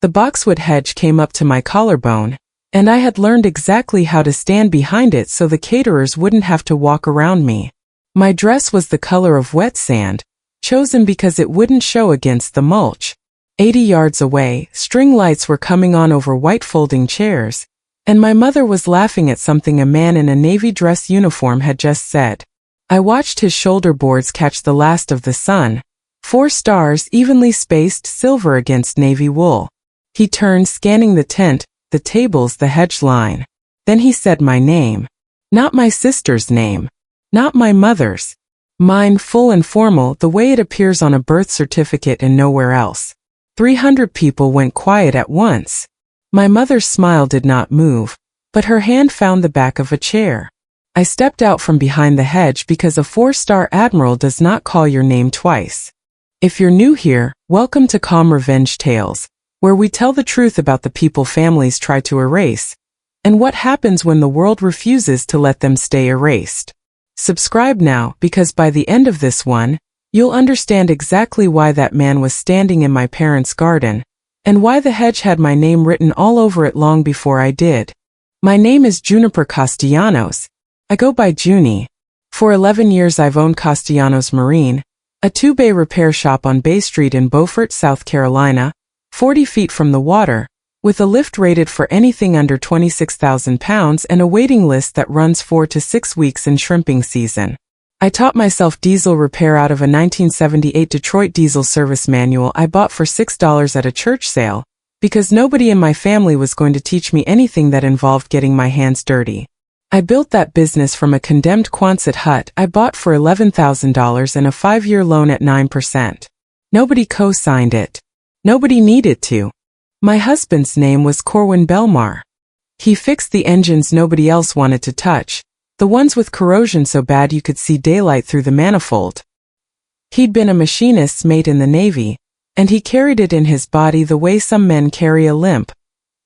The boxwood hedge came up to my collarbone, and I had learned exactly how to stand behind it so the caterers wouldn't have to walk around me. My dress was the color of wet sand, chosen because it wouldn't show against the mulch. 80 yards away, string lights were coming on over white folding chairs, and my mother was laughing at something a man in a navy dress uniform had just said. I watched his shoulder boards catch the last of the sun, 4 stars evenly spaced silver against navy wool. He turned, scanning the tent, the tables, the hedge line. Then he said my name. Not my sister's name. Not my mother's. Mine, full and formal, the way it appears on a birth certificate and nowhere else. 300 people went quiet at once. My mother's smile did not move, but her hand found the back of a chair. I stepped out from behind the hedge because a 4-star Admiral does not call your name twice. If you're new here, welcome to Calm Revenge Tales, where we tell the truth about the people families try to erase, and what happens when the world refuses to let them stay erased. Subscribe now, because by the end of this one, you'll understand exactly why that man was standing in my parents' garden, and why the hedge had my name written all over it long before I did. My name is Juniper Castellanos. I go by Junie. For 11 years I've owned Castellanos Marine, a 2-bay repair shop on Bay Street in Beaufort, South Carolina, 40 feet from the water, with a lift rated for anything under 26,000 pounds and a waiting list that runs 4 to 6 weeks in shrimping season. I taught myself diesel repair out of a 1978 Detroit diesel service manual I bought for $6 at a church sale, because nobody in my family was going to teach me anything that involved getting my hands dirty. I built that business from a condemned Quonset hut I bought for $11,000 and a 5-year loan at 9%. Nobody co-signed it. Nobody needed to. My husband's name was Corwin Belmar. He fixed the engines nobody else wanted to touch, the ones with corrosion so bad you could see daylight through the manifold. He'd been a machinist's mate in the Navy, and he carried it in his body the way some men carry a limp.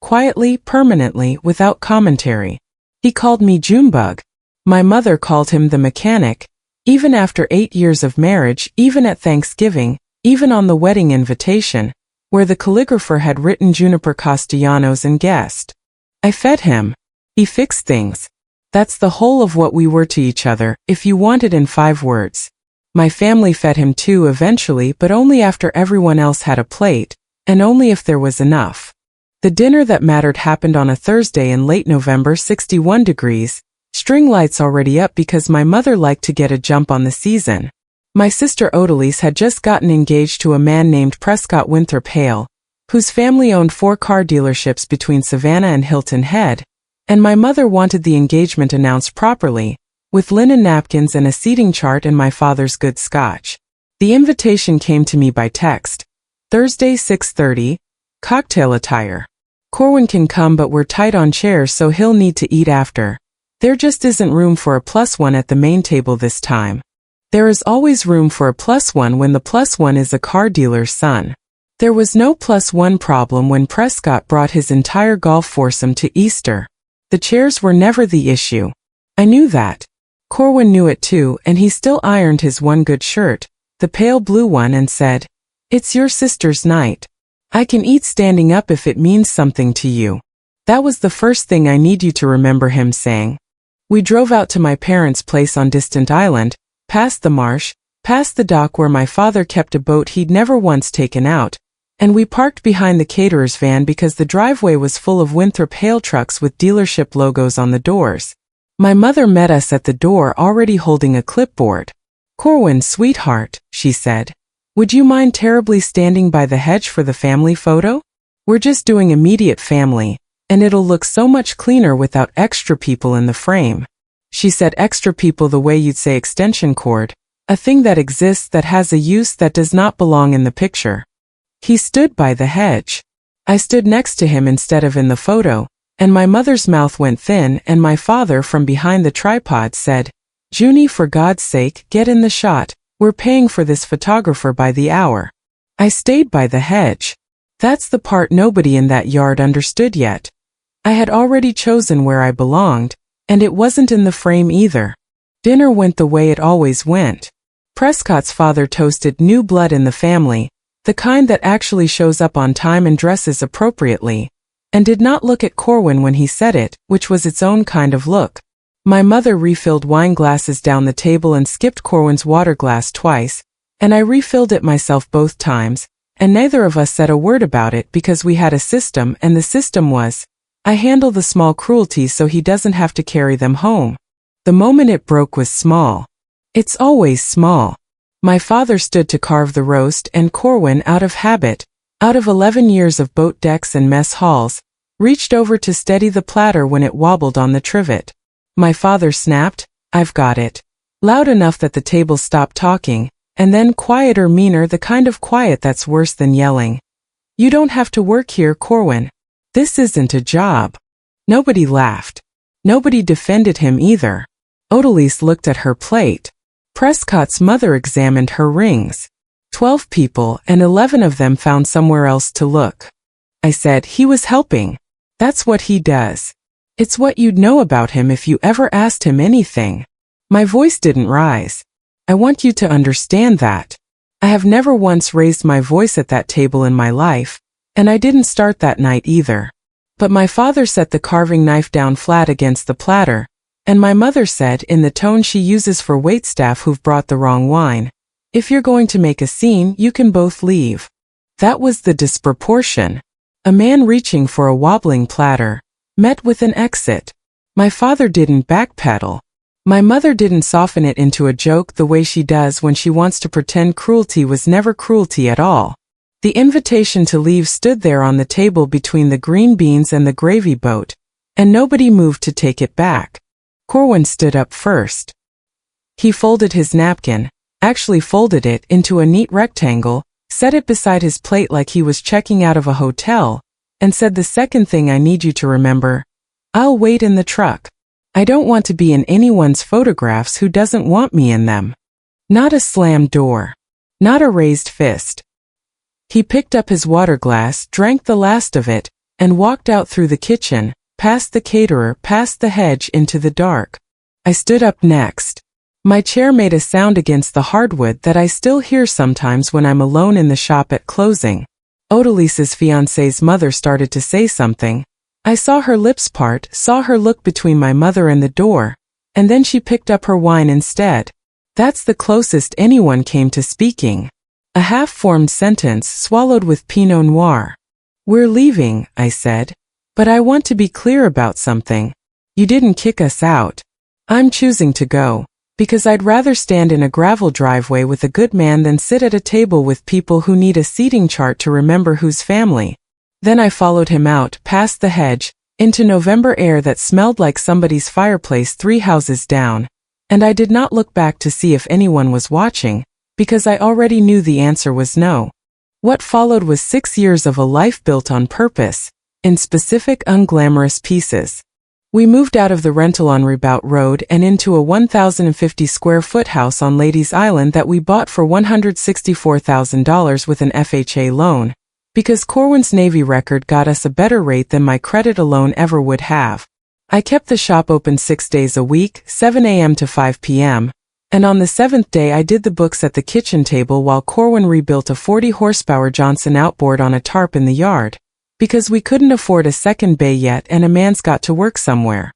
Quietly, permanently, without commentary. He called me Junebug. My mother called him the mechanic, even after 8 years of marriage, even at Thanksgiving, even on the wedding invitation, where the calligrapher had written Juniper Castellanos and guessed. I fed him. He fixed things. That's the whole of what we were to each other, if you want it in 5 words. My family fed him too eventually, but only after everyone else had a plate, and only if there was enough. The dinner that mattered happened on a Thursday in late November, 61 degrees, string lights already up because my mother liked to get a jump on the season. My sister Odalise had just gotten engaged to a man named Prescott Winthrop Hale, whose family owned 4 car dealerships between Savannah and Hilton Head, and my mother wanted the engagement announced properly, with linen napkins and a seating chart and my father's good scotch. The invitation came to me by text. Thursday, 6:30, cocktail attire. Corwin can come, but we're tight on chairs, so he'll need to eat after. There just isn't room for a +1 at the main table this time. There is always room for a +1 when the +1 is a car dealer's son. There was no +1 problem when Prescott brought his entire golf foursome to Easter. The chairs were never the issue. I knew that. Corwin knew it too, and he still ironed his one good shirt, the pale blue one, and said, "It's your sister's night. I can eat standing up if it means something to you." That was the first thing I need you to remember him saying. We drove out to my parents' place on Distant Island, past the marsh, past the dock where my father kept a boat he'd never once taken out, and we parked behind the caterer's van because the driveway was full of Winthrop Hale trucks with dealership logos on the doors. My mother met us at the door already holding a clipboard. "Corwin, sweetheart," she said, "would you mind terribly standing by the hedge for the family photo? We're just doing immediate family, and it'll look so much cleaner without extra people in the frame." She said extra people the way you'd say extension cord, a thing that exists that has a use that does not belong in the picture. He stood by the hedge. I stood next to him instead of in the photo, and my mother's mouth went thin, and my father from behind the tripod said, "Junie, for God's sake, get in the shot. We're paying for this photographer by the hour." I stayed by the hedge. That's the part nobody in that yard understood yet. I had already chosen where I belonged, and it wasn't in the frame either. Dinner went the way it always went. Prescott's father toasted new blood in the family, The kind that actually shows up on time and dresses appropriately, and did not look at Corwin when he said it, which was its own kind of look. My mother refilled wine glasses down the table and skipped Corwin's water glass twice, and I refilled it myself both times, and neither of us said a word about it because we had a system, and the system was, I handle the small cruelties so he doesn't have to carry them home. The moment it broke was small. It's always small. My father stood to carve the roast, and Corwin, out of habit, out of 11 years of boat decks and mess halls, reached over to steady the platter when it wobbled on the trivet. My father snapped, "I've got it," loud enough that the table stopped talking, and then quieter, meaner, the kind of quiet that's worse than yelling. "You don't have to work here, Corwin. This isn't a job." Nobody laughed. Nobody defended him either. Odalise looked at her plate. Prescott's mother examined her rings. 12 people, and 11 of them found somewhere else to look. I said, "He was helping. That's what he does. It's what you'd know about him if you ever asked him anything." My voice didn't rise. I want you to understand that. I have never once raised my voice at that table in my life, and I didn't start that night either. But my father set the carving knife down flat against the platter, and my mother said, in the tone she uses for waitstaff who've brought the wrong wine, "If you're going to make a scene, you can both leave." That was the disproportion. A man reaching for a wobbling platter, met with an exit. My father didn't backpedal. My mother didn't soften it into a joke the way she does when she wants to pretend cruelty was never cruelty at all. The invitation to leave stood there on the table between the green beans and the gravy boat, and nobody moved to take it back. Corwin stood up first. He folded his napkin, actually folded it into a neat rectangle, set it beside his plate like he was checking out of a hotel, and said, "The second thing I need you to remember, I'll wait in the truck. I don't want to be in anyone's photographs who doesn't want me in them." Not a slammed door. Not a raised fist. He picked up his water glass, drank the last of it, and walked out through the kitchen, past the caterer, past the hedge, into the dark. I stood up next. My chair made a sound against the hardwood that I still hear sometimes when I'm alone in the shop at closing. Odalise's fiancé's mother started to say something. I saw her lips part, saw her look between my mother and the door, and then she picked up her wine instead. That's the closest anyone came to speaking. A half-formed sentence swallowed with Pinot Noir. "We're leaving," I said. "But I want to be clear about something. You didn't kick us out. I'm choosing to go, because I'd rather stand in a gravel driveway with a good man than sit at a table with people who need a seating chart to remember whose family." Then I followed him out, past the hedge, into November air that smelled like somebody's fireplace 3 houses down, and I did not look back to see if anyone was watching, because I already knew the answer was no. What followed was 6 years of a life built on purpose, in specific unglamorous pieces. We moved out of the rental on Ribaut Road and into a 1,050 square foot house on Ladies Island that we bought for $164,000 with an FHA loan, because Corwin's Navy record got us a better rate than my credit alone ever would have. I kept the shop open 6 days a week, 7 a.m. to 5 p.m., and on the 7th day I did the books at the kitchen table while Corwin rebuilt a 40-horsepower Johnson outboard on a tarp in the yard, because we couldn't afford a second bay yet and a man's got to work somewhere.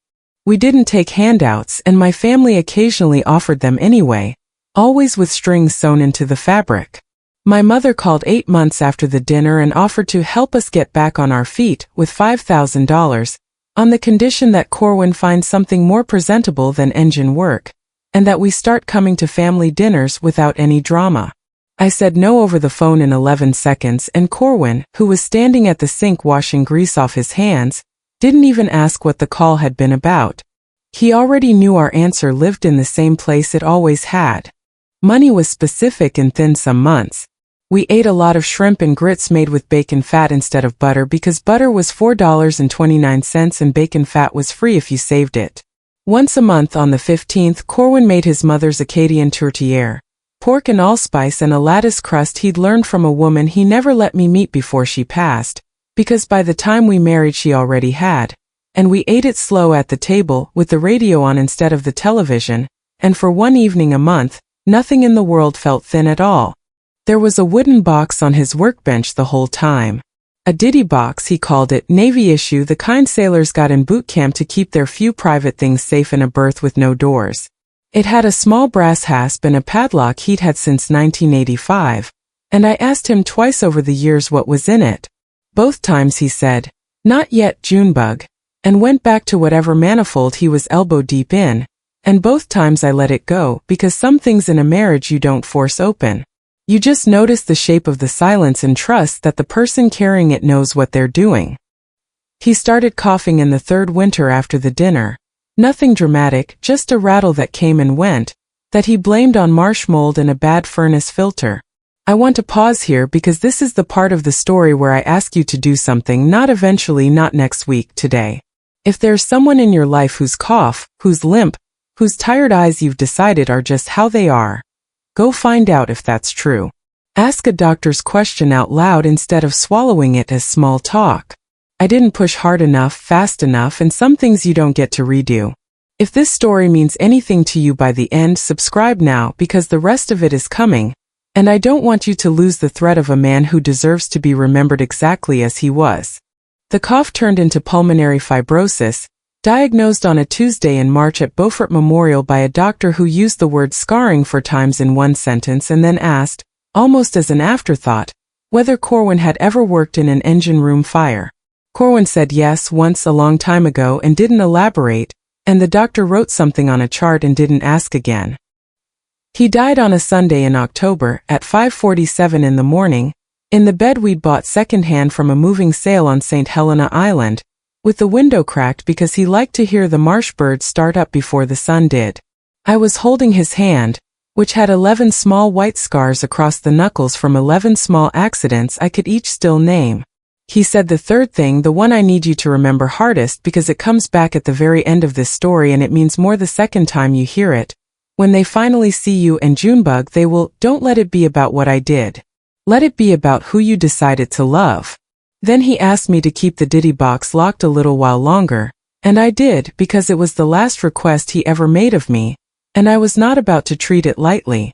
We didn't take handouts, and my family occasionally offered them anyway, always with strings sewn into the fabric. My mother called 8 months after the dinner and offered to help us get back on our feet with $5,000, on the condition that Corwin finds something more presentable than engine work, and that we start coming to family dinners without any drama. I said no over the phone in 11 seconds, and Corwin, who was standing at the sink washing grease off his hands, didn't even ask what the call had been about. He already knew our answer lived in the same place it always had. Money was specific and thin some months. We ate a lot of shrimp and grits made with bacon fat instead of butter because butter was $4.29 and bacon fat was free if you saved it. Once a month on the 15th, Corwin made his mother's Acadian tourtière, pork and allspice and a lattice crust he'd learned from a woman he never let me meet before she passed, because by the time we married she already had, and we ate it slow at the table with the radio on instead of the television, and for one evening a month, nothing in the world felt thin at all. There was a wooden box on his workbench the whole time. A ditty box, he called it, Navy issue, the kind sailors got in boot camp to keep their few private things safe in a berth with no doors. It had a small brass hasp and a padlock he'd had since 1985, and I asked him twice over the years what was in it. Both times he said, "Not yet, Junebug," and went back to whatever manifold he was elbow deep in, and both times I let it go, because some things in a marriage you don't force open. You just notice the shape of the silence and trust that the person carrying it knows what they're doing. He started coughing in the third winter after the dinner. Nothing dramatic, just a rattle that came and went, that he blamed on marsh mold and a bad furnace filter. I want to pause here because this is the part of the story where I ask you to do something, not eventually, not next week, today. If there's someone in your life whose cough, whose limp, whose tired eyes you've decided are just how they are, go find out if that's true. Ask a doctor's question out loud instead of swallowing it as small talk. I didn't push hard enough, fast enough, and some things you don't get to redo. If this story means anything to you by the end, subscribe now because the rest of it is coming, and I don't want you to lose the thread of a man who deserves to be remembered exactly as he was. The cough turned into pulmonary fibrosis, diagnosed on a Tuesday in March at Beaufort Memorial by a doctor who used the word scarring 4 times in one sentence and then asked, almost as an afterthought, whether Corwin had ever worked in an engine room fire. Corwin said yes, once a long time ago, and didn't elaborate, and the doctor wrote something on a chart and didn't ask again. He died on a Sunday in October at 5:47 in the morning, in the bed we'd bought secondhand from a moving sale on St. Helena Island, with the window cracked because he liked to hear the marsh birds start up before the sun did. I was holding his hand, which had 11 small white scars across the knuckles from 11 small accidents I could each still name. He said the third thing, the one I need you to remember hardest because it comes back at the very end of this story and it means more the second time you hear it. When they finally see you and Junebug, they will, don't let it be about what I did. Let it be about who you decided to love. Then he asked me to keep the ditty box locked a little while longer, and I did because it was the last request he ever made of me, and I was not about to treat it lightly.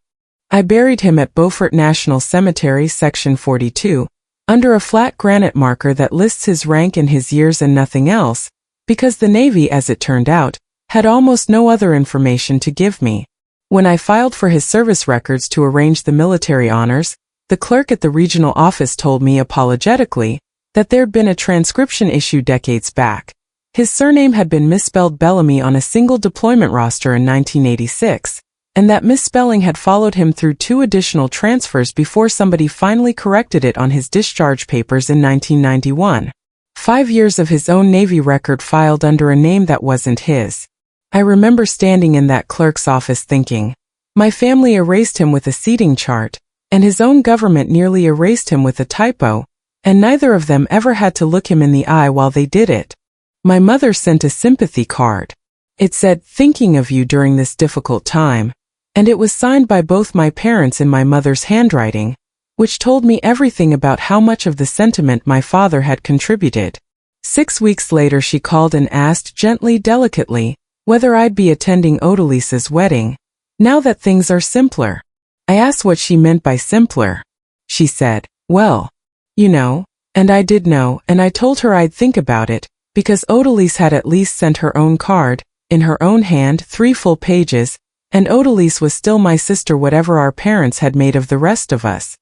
I buried him at Beaufort National Cemetery, Section 42, under a flat granite marker that lists his rank and his years and nothing else, because the Navy, as it turned out, had almost no other information to give me. When I filed for his service records to arrange the military honors, the clerk at the regional office told me apologetically that there'd been a transcription issue decades back. His surname had been misspelled Bellamy on a single deployment roster in 1986, and that misspelling had followed him through 2 additional transfers before somebody finally corrected it on his discharge papers in 1991. 5 years of his own Navy record filed under a name that wasn't his. I remember standing in that clerk's office thinking, my family erased him with a seating chart, and his own government nearly erased him with a typo, and neither of them ever had to look him in the eye while they did it. My mother sent a sympathy card. It said, thinking of you during this difficult time, and it was signed by both my parents in my mother's handwriting, which told me everything about how much of the sentiment my father had contributed. 6 weeks later she called and asked gently, delicately, whether I'd be attending Odalise's wedding, now that things are simpler. I asked what she meant by simpler. She said, well, you know, and I did know, and I told her I'd think about it, because Odalise had at least sent her own card, in her own hand, 3 full pages, and Odalise was still my sister whatever our parents had made of the rest of us.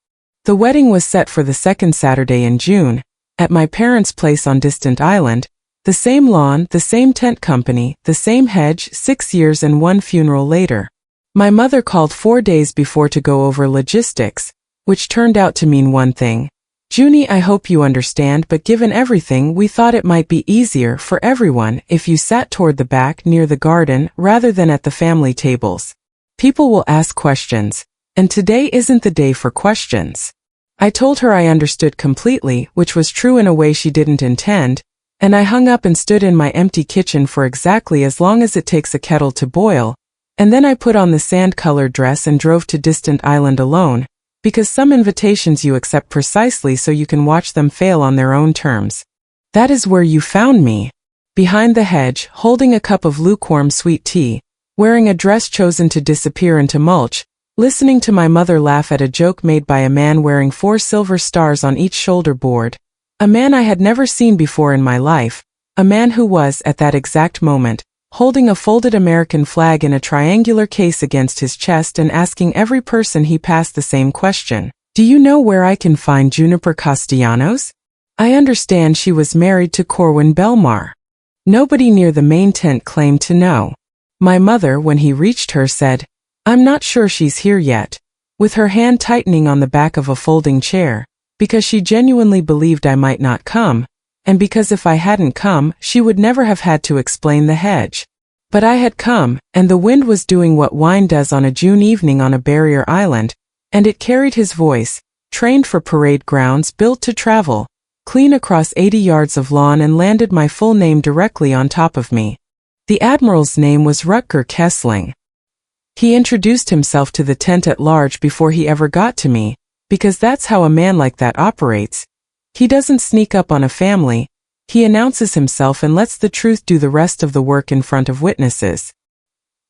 The wedding was set for the 2nd Saturday in June, at my parents' place on Distant Island, the same lawn, the same tent company, the same hedge, 6 years and 1 funeral later. My mother called 4 days before to go over logistics, which turned out to mean one thing. Junie, I hope you understand, but given everything, we thought it might be easier for everyone if you sat toward the back near the garden rather than at the family tables. People will ask questions, and today isn't the day for questions. I told her I understood completely, which was true in a way she didn't intend, and I hung up and stood in my empty kitchen for exactly as long as it takes a kettle to boil, and then I put on the sand-colored dress and drove to Distant Island alone, because some invitations you accept precisely so you can watch them fail on their own terms. That is where you found me. Behind the hedge, holding a cup of lukewarm sweet tea, wearing a dress chosen to disappear into mulch, listening to my mother laugh at a joke made by a man wearing 4 silver stars on each shoulder board, a man I had never seen before in my life, a man who was, at that exact moment, holding a folded American flag in a triangular case against his chest and asking every person he passed the same question. Do you know where I can find Juniper Castellanos? I understand she was married to Corwin Belmar. Nobody near the main tent claimed to know. My mother, when he reached her, said, I'm not sure she's here yet, with her hand tightening on the back of a folding chair, because she genuinely believed I might not come, and because if I hadn't come, she would never have had to explain the hedge. But I had come, and the wind was doing what wine does on a June evening on a barrier island, and it carried his voice, trained for parade grounds built to travel, clean across 80 yards of lawn and landed my full name directly on top of me. The Admiral's name was Rutger Kessling. He introduced himself to the tent at large before he ever got to me, because that's how a man like that operates. He doesn't sneak up on a family, he announces himself and lets the truth do the rest of the work in front of witnesses.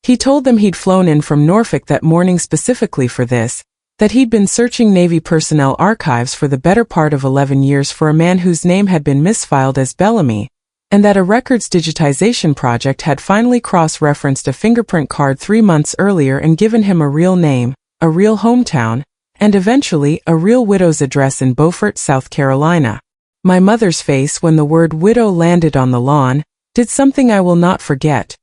He told them he'd flown in from Norfolk that morning specifically for this, that he'd been searching Navy personnel archives for the better part of 11 years for a man whose name had been misfiled as Bellamy, and that a records digitization project had finally cross-referenced a fingerprint card 3 months earlier and given him a real name, a real hometown, and eventually a real widow's address in Beaufort, South Carolina. My mother's face when the word widow landed on the lawn did something I will not forget.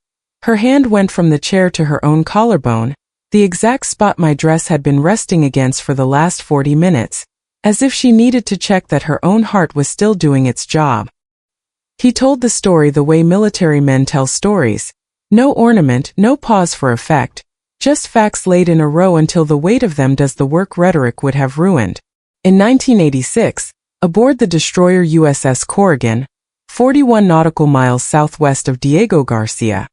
Her hand went from the chair to her own collarbone, the exact spot my dress had been resting against for the last 40 minutes, as if she needed to check that her own heart was still doing its job. He told the story the way military men tell stories. No ornament, no pause for effect, just facts laid in a row until the weight of them does the work rhetoric would have ruined. In 1986, aboard the destroyer USS Corrigan, 41 nautical miles southwest of Diego Garcia,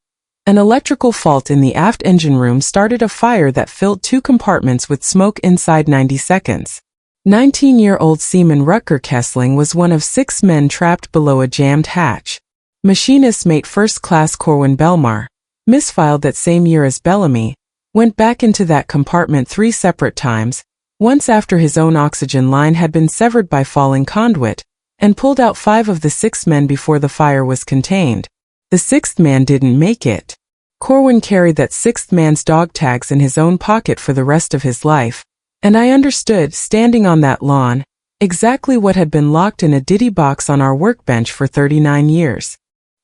an electrical fault in the aft engine room started a fire that filled 2 compartments with smoke inside 90 seconds. 19-year-old seaman Rutger Kessling was one of 6 men trapped below a jammed hatch. Machinist mate First Class Corwin Belmar, misfiled that same year as Bellamy, went back into that compartment 3 separate times, once after his own oxygen line had been severed by falling conduit, and pulled out 5 of the 6 men before the fire was contained. The 6th man didn't make it. Corwin carried that 6th man's dog tags in his own pocket for the rest of his life, and I understood, standing on that lawn, exactly what had been locked in a ditty box on our workbench for 39 years.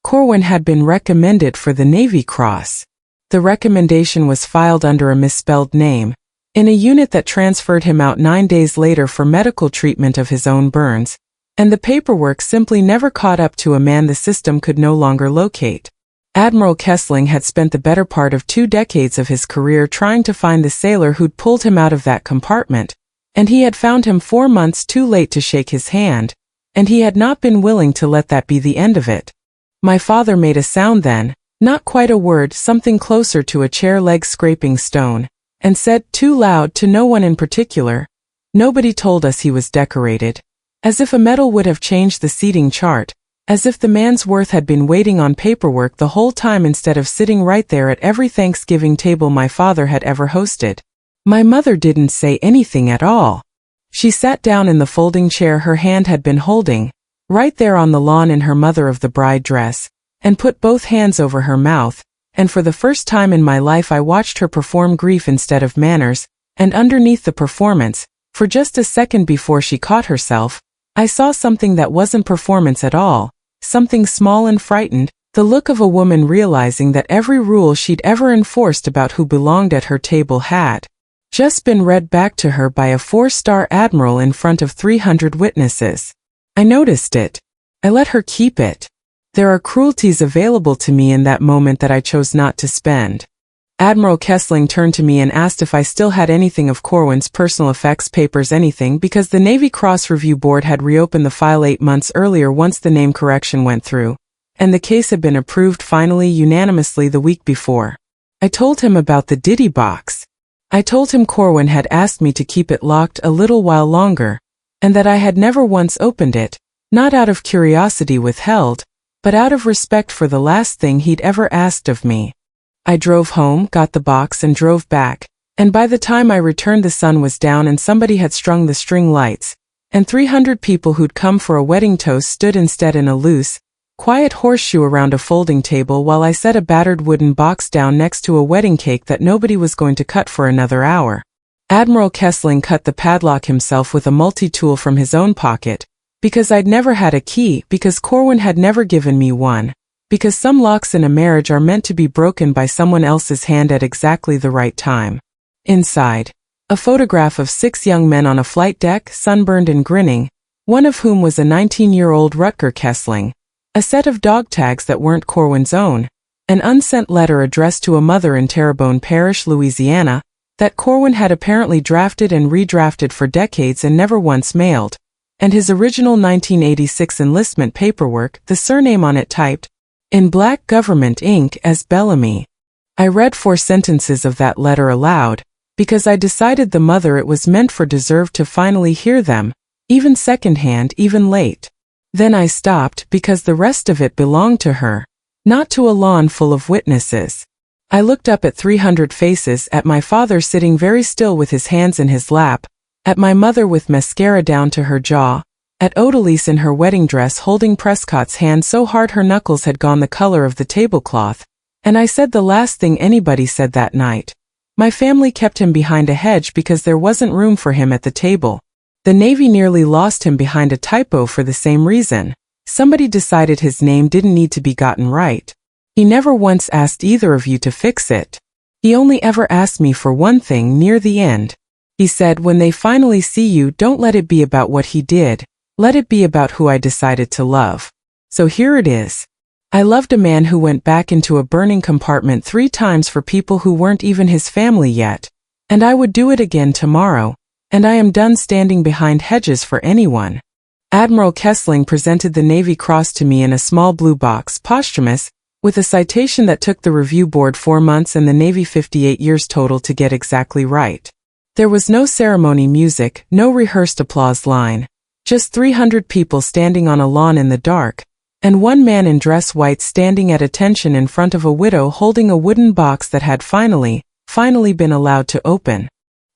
Corwin had been recommended for the Navy Cross. The recommendation was filed under a misspelled name, in a unit that transferred him out 9 days later for medical treatment of his own burns, and the paperwork simply never caught up to a man the system could no longer locate. Admiral Kessling had spent the better part of 2 decades of his career trying to find the sailor who'd pulled him out of that compartment, and he had found him 4 months too late to shake his hand, and he had not been willing to let that be the end of it. My father made a sound then, not quite a word, something closer to a chair leg scraping stone, and said, too loud to no one in particular, nobody told us he was decorated. As if a medal would have changed the seating chart, as if the man's worth had been waiting on paperwork the whole time instead of sitting right there at every Thanksgiving table my father had ever hosted. My mother didn't say anything at all. She sat down in the folding chair her hand had been holding, right there on the lawn in her mother of the bride dress, and put both hands over her mouth, and for the first time in my life I watched her perform grief instead of manners, and underneath the performance, for just a second before she caught herself, I saw something that wasn't performance at all, something small and frightened, the look of a woman realizing that every rule she'd ever enforced about who belonged at her table had just been read back to her by a 4-star admiral in front of 300 witnesses. I noticed it. I let her keep it. There are cruelties available to me in that moment that I chose not to spend. Admiral Kessling turned to me and asked if I still had anything of Corwin's personal effects papers, anything, because the Navy Cross Review Board had reopened the file 8 months earlier once the name correction went through, and the case had been approved finally unanimously the week before. I told him about the ditty box. I told him Corwin had asked me to keep it locked a little while longer, and that I had never once opened it, not out of curiosity withheld, but out of respect for the last thing he'd ever asked of me. I drove home, got the box and drove back, And by the time I returned the sun was down and somebody had strung the string lights, and 300 people who'd come for a wedding toast stood instead in a loose, quiet horseshoe around a folding table while I set a battered wooden box down next to a wedding cake that nobody was going to cut for another hour. Admiral Kessling cut the padlock himself with a multi-tool from his own pocket, because I'd never had a key, because Corwin had never given me one, because some locks in a marriage are meant to be broken by someone else's hand at exactly the right time. Inside, a photograph of 6 young men on a flight deck, sunburned and grinning, one of whom was a 19-year-old Rutger Kessling, a set of dog tags that weren't Corwin's own, an unsent letter addressed to a mother in Terrebonne Parish, Louisiana, that Corwin had apparently drafted and redrafted for decades and never once mailed, and his original 1986 enlistment paperwork, the surname on it typed, in black government ink, as Bellamy. I read 4 sentences of that letter aloud, because I decided the mother it was meant for deserved to finally hear them, even secondhand, even late. Then I stopped because the rest of it belonged to her, not to a lawn full of witnesses. I looked up at 300 faces, at my father sitting very still with his hands in his lap, at my mother with mascara down to her jaw, at Odalise in her wedding dress holding Prescott's hand so hard her knuckles had gone the color of the tablecloth, and I said the last thing anybody said that night. My family kept him behind a hedge because there wasn't room for him at the table. The Navy nearly lost him behind a typo for the same reason. Somebody decided his name didn't need to be gotten right. He never once asked either of you to fix it. He only ever asked me for one thing near the end. He said, when they finally see you, don't let it be about what he did. Let it be about who I decided to love. So here it is. I loved a man who went back into a burning compartment 3 times for people who weren't even his family yet. And I would do it again tomorrow. And I am done standing behind hedges for anyone. Admiral Kessling presented the Navy Cross to me in a small blue box, posthumous, with a citation that took the review board 4 months and the Navy 58 years total to get exactly right. There was no ceremony music, no rehearsed applause line. Just 300 people standing on a lawn in the dark, and one man in dress white standing at attention in front of a widow holding a wooden box that had finally been allowed to open.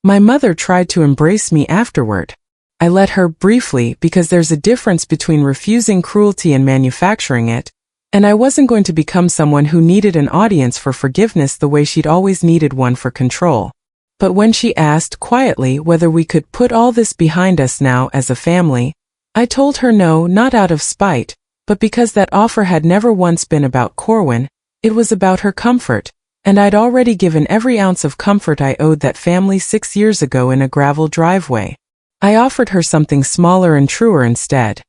My mother tried to embrace me afterward. I let her briefly because there's a difference between refusing cruelty and manufacturing it, and I wasn't going to become someone who needed an audience for forgiveness the way she'd always needed one for control. But when she asked quietly whether we could put all this behind us now as a family, I told her no, not out of spite, but because that offer had never once been about Corwin, it was about her comfort. And I'd already given every ounce of comfort I owed that family 6 years ago in a gravel driveway. I offered her something smaller and truer instead.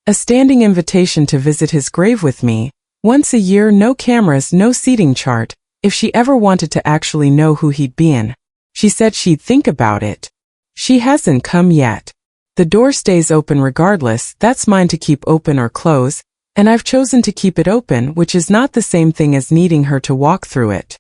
A standing invitation to visit his grave with me, once a year, no cameras, no seating chart, if she ever wanted to actually know who he'd been. She said she'd think about it. She hasn't come yet. The door stays open regardless, that's mine to keep open or close, and I've chosen to keep it open, which is not the same thing as needing her to walk through it.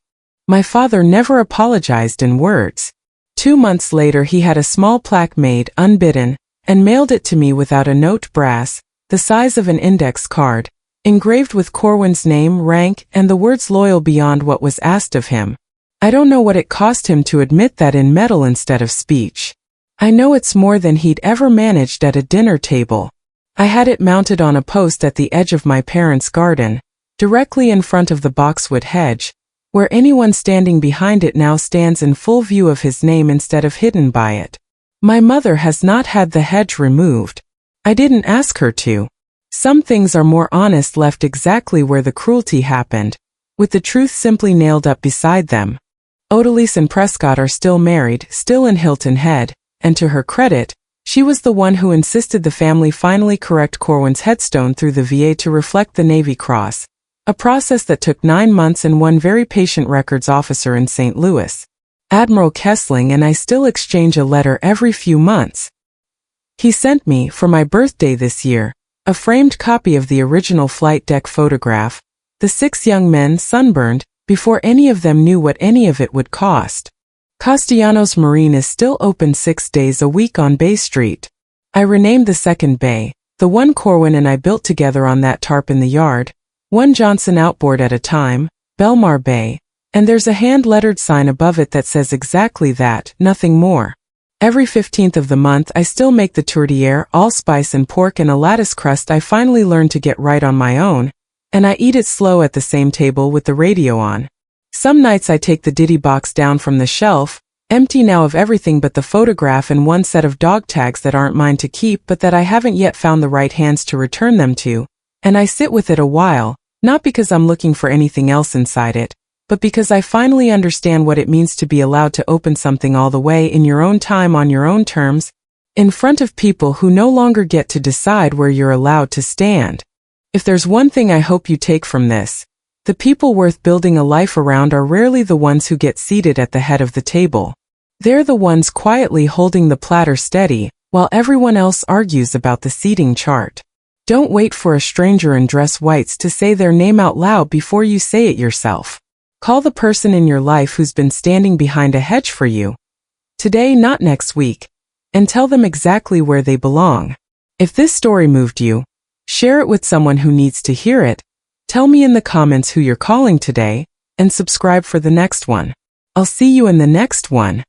My father never apologized in words. 2 months later he had a small plaque made, unbidden, and mailed it to me without a note, brass, the size of an index card, engraved with Corwin's name, rank, and the words loyal beyond what was asked of him. I don't know what it cost him to admit that in metal instead of speech. I know it's more than he'd ever managed at a dinner table. I had it mounted on a post at the edge of my parents' garden, directly in front of the boxwood hedge, where anyone standing behind it now stands in full view of his name instead of hidden by it. My mother has not had the hedge removed. I didn't ask her to. Some things are more honest left exactly where the cruelty happened, with the truth simply nailed up beside them. Odalise and Prescott are still married, still in Hilton Head, and to her credit, she was the one who insisted the family finally correct Corwin's headstone through the VA to reflect the Navy Cross, a process that took 9 months and one very patient records officer in St. Louis. Admiral Kessling and I still exchange a letter every few months. He sent me, for my birthday this year, a framed copy of the original flight deck photograph, the 6 young men sunburned, before any of them knew what any of it would cost. Castellanos Marine is still open 6 days a week on Bay Street. I renamed the second bay, the one Corwin and I built together on that tarp in the yard, one Johnson outboard at a time, Belmar Bay, And there's a hand-lettered sign above it that says exactly that, nothing more. Every 15th of the month I still make the tourtière, allspice and pork and a lattice crust I finally learned to get right on my own, and I eat it slow at the same table with the radio on. Some nights I take the ditty box down from the shelf, empty now of everything but the photograph and one set of dog tags that aren't mine to keep but that I haven't yet found the right hands to return them to, and I sit with it a while, not because I'm looking for anything else inside it, but because I finally understand what it means to be allowed to open something all the way in your own time on your own terms, in front of people who no longer get to decide where you're allowed to stand. If there's one thing I hope you take from this, the people worth building a life around are rarely the ones who get seated at the head of the table. They're the ones quietly holding the platter steady, while everyone else argues about the seating chart. Don't wait for a stranger in dress whites to say their name out loud before you say it yourself. Call the person in your life who's been standing behind a hedge for you. Today, not next week. And tell them exactly where they belong. If this story moved you, share it with someone who needs to hear it. Tell me in the comments who you're calling today, and subscribe for the next one. I'll see you in the next one.